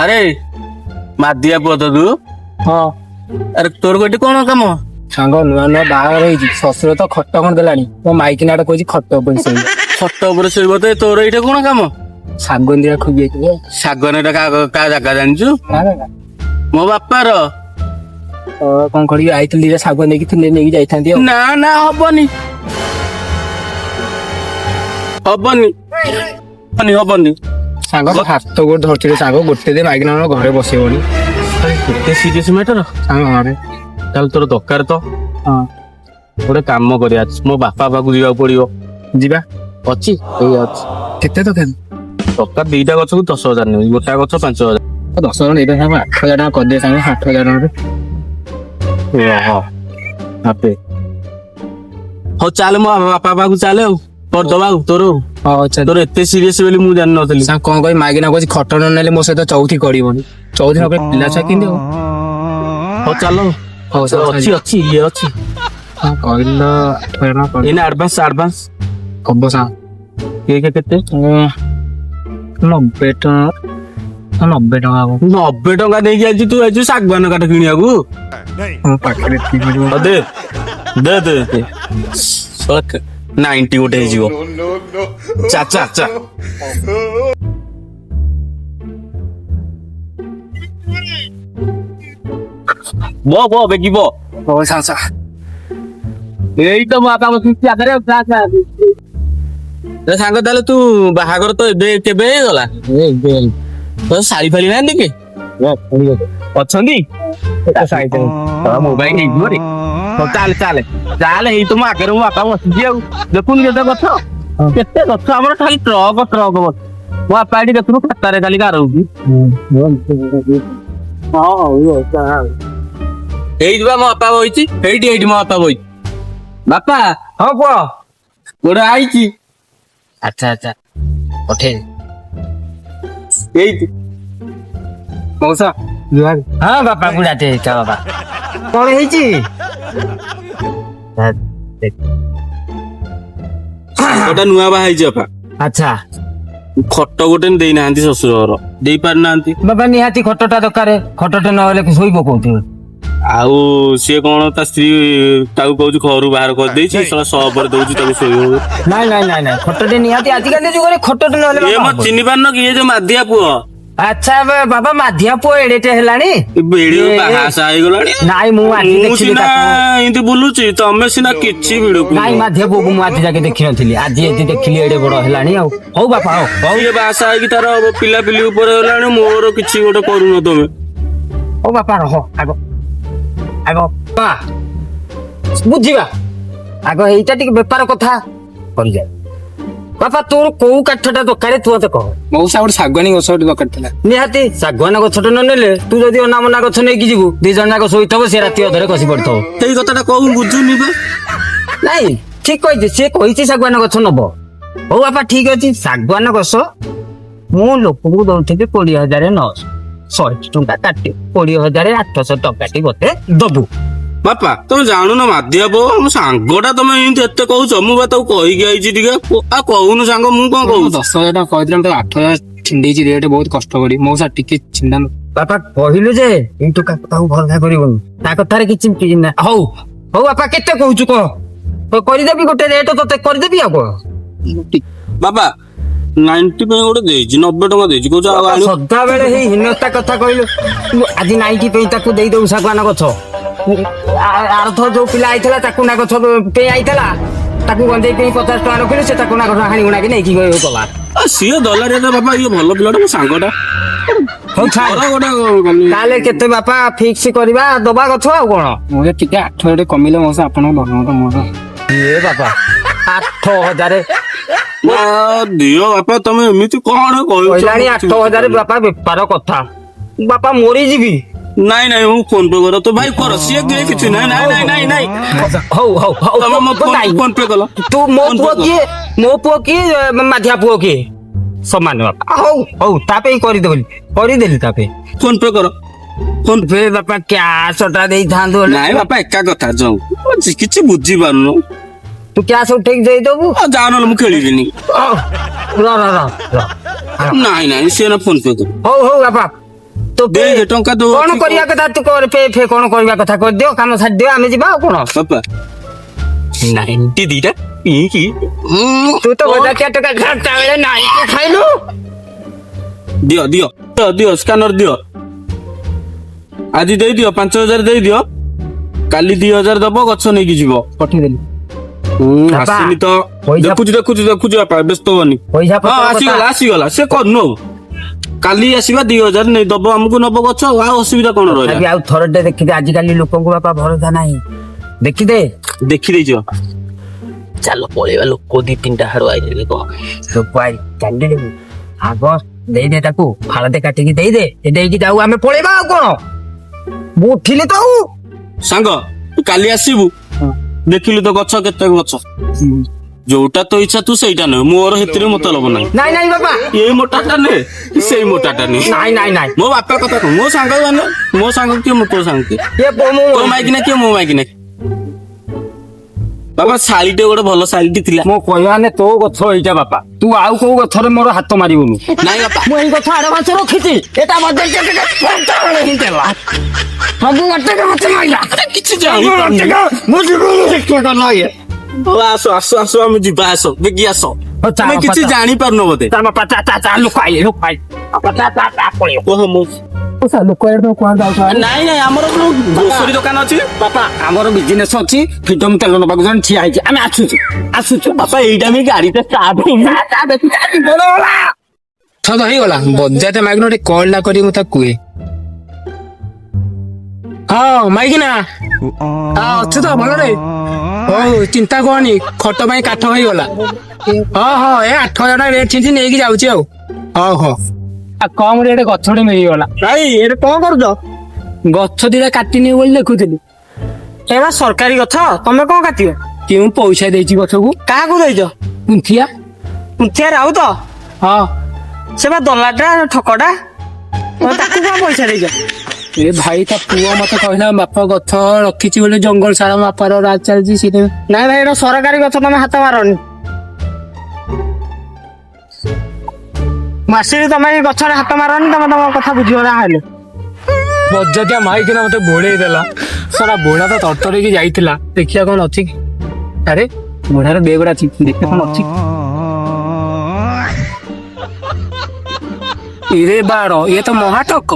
ଆରେ ମାଦିଆ ପୁଅ ତ ତୁ? ହଁ ଆରେ ତୋର ଗୋଟେ କଣ କାମ? ସାଙ୍ଗ ନୂଆ ନୂଆ ବାହାଘର ହେଇଛି, ଶ୍ୱଶୁର ତ ଖଟ ଖଣ୍ଡ ଦେଲାଣି, ମୋ ମାଇକିନାଟା କହୁଛି ଖଟ ଉପରେ ଶୋଇବ। ଖଟ ଉପରେ ଶୋଇବ ତ, ତୋର ଏଇଟା କଣ କାମ? ଶାଗୁନ ଦିଟା ଖୋଇ ଯାଇଥିବ। ଶାଗନ ଏଟା କାହା ଜାଗା ଜାଣିଛୁ? ମୋ ବାପାର। କଣ କରିବି, ଆଇଥିଲି ଦିଟା ଶାଗୁନ ନେଇକି ଥିଲେ, ନେଇକି ଯାଇଥାନ୍ତି ଆଉ। ନା ନା ହବନି ହବନି ହବନି। ସାଙ୍ଗ ତ ହାତ ଗୋଟ ଧରିଥିଲେ ସାଙ୍ଗ, ଗୋଟେ ଦିନ ମାଇକିନା ଘରେ ବସେଇବନି। କେତେ ସିରିୟସ୍ ମ୍ୟାଟର ସାଙ୍ଗ ଘରେ। ତାହେଲେ ତୋର ଦରକାର ତ? ହଁ ଗୋଟେ କାମ କରିବା, ମୋ ବାପା ପାଖକୁ ଯିବାକୁ ପଡିବ। ଯିବା। ଅଛି ଏଇ ଅଛି। କେତେ ଦରକାର? ଟଙ୍କା ଦିଟା ଗଛକୁ 10,000 ନେବି, ଗୋଟା ଗଛ 5,000। 10,000 ନେଇଥା ସାଙ୍ଗ, 8,000 ଟଙ୍କା କରିଦିଏ ସାଙ୍ଗ, 8,000 ଟଙ୍କା। ହଉ ଚାଲେ ମୋ ବାପା ପାଖକୁ ଚାଲେ ଆଉ କରିଦବା ଆଉ ତୋର। ତୋର ଏତେ ସିରିୟସ୍ ବୋଲି ମୁଁ ଜାଣିନଥିଲି। ସାଙ୍ଗ କଣ କହିବି, ମାଇକିନା କହୁଛି ଖଟ ନ ନେଲେ ମୋ ସହିତ ଚଉଥି କରିବନି। ଚଉଥି ହବ ପିଲା ଛୁଆ କେମିତି ହବ? ହଉ ଚାଲ। ହଉ ଅଛି ଅଛି ଇଏ ଅଛି। କହିଲ 8,000 ଟଙ୍କା ଏଇନା ଆଡଭାନ୍ସ ହବ ସାଙ୍ଗ। କେତେ? 90 ଟଙ୍କା। 90 ଟଙ୍କା ହବ। 90 ଟଙ୍କା ଦେଇକି ଆଇଛୁ ତୁ, ଆଇଛୁ ଶାଗୁଆନ କାଠ କିଣିବାକୁ? ମୋ ପାଖରେ ଦେ 90 ଗୋଟେ ହେଇଯିବ। ଚା ବେଗି ବ। ଏଇ ତ ମୋ ବାପା ବସିଛି ଆଗରେ। ସାଙ୍ଗ ତାହେଲେ ତୁ ବାହାଘର ତ ଏବେ କେବେ ହେଇଗଲା? ତୋ ଶାଢୀ ଫାଳି ନାହାନ୍ତି କି? ଅଛନ୍ତି ମୋବାଇଲ ହେଇଯିବ ରେ। ହଉ ଚାଲେ ହେଇ ତ ମୋ ଆଗରେ ମୋ ବାପା ବସିଛି ଆଉ। ଦେଖୁନି କେତେ ଗଛ ଆମର, ଖାଲି ଟ୍ରକ ବସ। ମୋ ବାପା ଏଠି ଦେଖୁନୁ ଖାତାରେ ଖାଲି ଗାରଉଛି। ହେଇଯିବା ମୋ ବାପା ବଇଛି ହେଇଠି ମୋ ବାପା ବଇଛି। ବାପା ହଁ କୁହ। ଗୋଟେ ଆଇଛି। ଆଚ୍ଛା ପଠେଇ ଏଇଠି ମଉସା। ହଁ ବାପା ବୁଢାଟେ ହେଇଥା ବାପା। କଣ ହେଇଛି? ଗୋଟେ ନୂଆ ବାହା ହେଇଛି ବାପା। ଆଚ୍ଛା ଖଟ ଗୋଟେ ଦେଇନାହାନ୍ତି ଶ୍ୱଶୁର ଘର, ଦେଇ ପାରୁନାହାନ୍ତି। ବାପା ନିହାତି ଖଟଟା ଦରକାର, ଖଟଟା ନହେଲେ ଶୋଇବ କୋଉଠି? ଆଉ ସିଏ କଣ ତା ସ୍ତ୍ରୀ ତାକୁ କହୁଛି ଘରୁ ବାହାର କରିଦେଇଛି, ସପରେ ଦଉଛି ତାକୁ ଶୋଇବ। ନାଇଁ ଖଟଟେ ନିହାତି, ଆଜିକାଲି ଯୁଗରେ ଖଟଟେ ନହେଲେ ଇଏ ମୋ ଚିହ୍ନି ପାରୁନ କି, ଇଏ ଯୋଉ ମାଧିଆ ପୁଅ। ଆଚ୍ଛା ବାବା, ମାଧିଆ ପୁଅ ଏଡେଟେ ହେଲାଣି? ବାହାସାହା ହେଇଗଲାଣି। ନାଇଁ ମୁଁ ସିନା ଏମିତି ବୁଲୁଛି, ତମେ ସିନା କିଛି ଭିଡକୁ। ନାଇଁ ମାଧିଆ ପୁଅକୁ ମୁଁ ଆଜି ଯାକେ ଦେଖିନଥିଲି, ଆଜି ଏଠି ଦେଖିଲି, ଏଡେ ବଡ ହେଲାଣି ଆଉ। ହଉ ବାପା ହଉ। ଇଏ ବାହାସାହା ହେଇକି ତାର ପିଲାପିଲି ଉପରେ ହେଲାଣି, ମୋର କିଛି ଗୋଟେ କରୁନ ତମେ। ହଉ ବାପା ରହ, ଆଗ ବୁଝିବା, ଆଗ ଏଇଟା ଟିକେ ବେପାର କଥା କରିଯାଏ। ବାପା ତୋର କୋଉ କାଠଟା ଦରକାର ତୁ ମତେ କହ। ମଉସା ଗୋଟେ ଶାଗୁଆନୀ ଗଛ ଗୋଟେ ଦରକାର ଥିଲା। ନିହାତି ଶାଗୁଆନ ଗଛଟା ନ ନେଲେ, ତୁ ଯଦି ଅନାମନା ଗଛ ନେଇକି ଯିବୁ, 2 ଜଣ ଯାକ ଶୋଇଥିବ, ସେ ରାତି ଅଧରେ ଖସି ପଡିଥିବ। ସେଇ କଥାଟା କହୁ ବୁଝୁନି ବା। ନାଇଁ ଠିକ କହିଛି, ସିଏ କହିଛି ଶାଗୁଆନ ଗଛ ନବ। ହଉ ବାପା ଠିକ ଅଛି, ଶାଗୁଆନ ଗଛ ମୁଁ ଲୋକଙ୍କୁ ଦଉଥିଲି 20,900, 100 ଟଙ୍କା କାଟି 20,800 ଟଙ୍କାଟି ମତେ ଦବୁ। ବାପା ତମେ ଜାଣୁନ ମାଧିଆ ପୁଅ ମୋ ସାଙ୍ଗଟା, ତମେ ଏମିତି ଏତେ କହୁଛ? ମୁଁ ବା ତାକୁ କହିକି ଆଇଛି ଟିକେ। ଆଉ କହୁନୁ ସାଙ୍ଗ, ମୁଁ କଣ କହୁଛି? 10,000 ଟଙ୍କା କହିଥିଲି, 8,000 ଛିଣ୍ଡେଇଛି ରେଟ୍, ବହୁତ କଷ୍ଟ କରି। ମଉସା ଟିକେ ଛିଣ୍ଡାନ୍ତୁ। ବାପା କହିଲୁ ଯେ ଏଇ ଟଙ୍କା ତାକୁ ଭରସା କରିବୁନି, ତା କଥାରେ କିଛି ନା। ହଉ ବାପା କେତେ କହୁଛୁ କହ, କରିଦେବି ଗୋଟେ ରେଟ୍ ତତେ କରିଦେବି। ଆଉ କଣ ବାପା 90 ପାଇଁ ଗୋଟେ ଦେଇଛି, 90 ଟଙ୍କା ଦେଇଛି କହୁଛ। ସଦାବେଳେ ହେଇ ହୀନତା କଥା କହିଲୁ। ଆଜି 90 ପାଇଁ ତାକୁ ଦେଇଦବୁ ଶାଗୁଆନ ଗଛ। ଆରଥର ଯୋଉ ପିଲା ଆଇଥିଲା, ତାକୁ ନା ଗଛ ପେଇଁ ଆଇଥିଲା, ତାକୁ ଗଞ୍ଜେଇ ପାଇଁ 50 ଟଙ୍କା ରଖିଲୁ, ସେ ତାକୁ ନା ଗଛ ହାଣି ଗୁଣାକି ନେଇକି ଗଲା। ସିଏ ଦଲାରିଆ ବାପା, ଇଏ ଭଲ ପିଲାଟା, ମୋ ସାଙ୍ଗଟା। ହଉ ତାହେଲେ କେତେ ବାପା ଫିକ୍ସ କରିବା, ଦବା ଗଛ ଆଉ କଣ? ମୁଁ ଟିକେ 8,000 କମିଲେ ମଉସା ଆପଣଙ୍କ ଭଲ ମୋର। ଇଏ ବାପା 8,000 ଦିଅ ବାପା, ତମେ ଏମିତି କଣ କହିଲାଣି? 8,000 ବାପା ବେପାର କଥା, ବାପା ମରିଯିବି। ନାଇଁ ମୁଁ ଫୋନ ପେ କର ତ ଭାଇ, କର। ସିଏ ଦିଏ କିଛି ନାଇଁ। ହଉ ତମେ ମୋ ଫୋନ ପେ କଲ। ତୁ ମୋ ପୁଅ କିଏ ମାଧିଆ ପୁଅ କିଏ ସମାନ ବାପା। ହଉ ତା ପାଇଁ କରିଦେଲି ତା ପାଇଁ। ଫୋନ ପେ କର। ଫୋନ ପେ ବାପା କ୍ୟାଶ ଟା ଦେଇଥାନ୍ତୁ। ନାଇଁ ବାପା ଏକା କଥା, ଯାଉ କିଛି ବୁଝିପାରୁନୁ। ତୁ କ୍ୟାଶ ଉଠେଇକି ଦେଇଦବୁ। ଯାଉ ନହେଲେ ମୁଁ ଖେଳିବିନି। ନାଇଁ ସିଏ ନା ଫୋନ ପେ କର। ହଉ ବାପା तो दे टंका दो कौन करिया कथा तू कर फे कौन करिया कथा कर दियो काम छाड़ दियो आमे जिबा कोन बापा 90 दीटा की तू तो बजा क्या टका घाटा बेले नाही के खाइलु दियो दियो दियो दियो स्कैनर दियो आज दे दियो 5000 दे दियो काली 2000 दबो गछ नै कि जीवो पठी देली बापा, आसिनी तो पैसा- देखुछु बापा व्यस्त होनी पैसा हाँ पत्र आसीगला से करनो काली आसीबा 2000 नै दबो हमकु नबो गछ आ असुविधा कोन अभी रहला आउ थोरटे देखि दे आज काली लोकन को बापा भरोसा नाही देखि दे देखि देजो ଚାଲ ପଳେଇବା ଲୋକ ଦି ତିନିଟା ହାଡୁ ଆଇଲେ କହ तो पाई चांदी दे आगो दे दे ताकू फाळते काटिकी दे दे ए देकी जाऊ आमे पळेबा आ कोन मु उठिले तो सांग तू काली आसीबु देखिलु तो गछ केते गछ जोटा तो इच्छा तू सेटा न मोर हेतरे मतलब नाही नाही नाही बाबा ए मोटाटा ने सेई मोटाटा ने नाही नाही नाही मो बापा कथा कह मो सांग माने मो सांग के मो तो सांग के ये बोमु तो माइक ने के मो माइक ने बाबा शाळीटे गोटे भलो शाळीटी थिला मो कहया ने तो गछ एटा बापा तू आउ को गछरे मोर हाथ मारिबुनु नाही बापा मो ई गछ आडे माछ रखिति एटा मदन के फंटा हितेला सब गट्टे के मत माइला किछि जानि मो जीवन से तो नाही आसो आसो आसो हम जिबा आसो बेगी आसो ओ चा मैं किछि जानि परनो बते ता पता ता लोक आइले लोक आइ पता ता पळियो ओह मो ओसा लोक एड तो कोन जाउ नाही नाही हमर ग्रोसरी दुकान अछि बापा हमर बिजनेस अछि फ्रीडम तेल नबाक जन छिया आइछि आमे आछुछु बापा एइटा में गाड़ी ते स्टार्ट हो थ तो गला बजाते माइक नो कॉल ना करी मुता कुए हाँ माइक ना हाँ अच्छु तो भल रे ओ चिंता करनी खट पाई काठ हो गला हाँ हाँ ए 8000 रेट छिंची नेकी जाउची आउ हाँ हाँ आ कम रेट गछडे मिली गला ଭାଇ ଏରେ କଣ କରୁଛ गछ दिटा काटिनी बोली देखुଥିଲି ଏରା ସରକାରୀ ଗଛ ତମେ କଣ କାଟିବ କେଉଁ ପଇସା ଦେଇଛି ଗଛକୁ କାହାକୁ ଦେଇଛ ପୁଞ୍ଚିଆ ମୁଖିଆ ରାଉ ତ ହଁ ସେ ବା ଦଲାଟା ଠକଟା ତମେ ତାକୁ କଣ ପଇସା ଦେଇଛ ଏ ଭାଇ ତା ପୁଅ ମତେ କହିଲା ବାପା ଗଛ ରଖିଛି ବୋଲି ଜଙ୍ଗଲ ସାରା ବାପାର ରାଜ ଚାଲିଛି ସେଇଟା ନାଇଁ ଭାଇ ଏଟା ସରକାରୀ ଗଛ ତମେ ହାତ ମାରନି ମାସିକି ତମେ ଏଇ ଗଛରେ ହାତ ମାରନି ତମେ ତମ କଥା ବୁଝିବ ନା ହେଲେ ବଜାତିଆ ମାଇକିନା ମତେ ବୋଳେଇ ଦେଲା ସାରା ବୋଳା ତ ତରତରିକି ଯାଇଥିଲା ଦେଖିବା କଣ ଅଛି କି ଆରେ ବୁଢାର ବେଗଟା ଅଛି ଦେଖିବା କଣ ଅଛି ଇରେ ବାଡ଼ ଇଏ ତ ମହାଟକ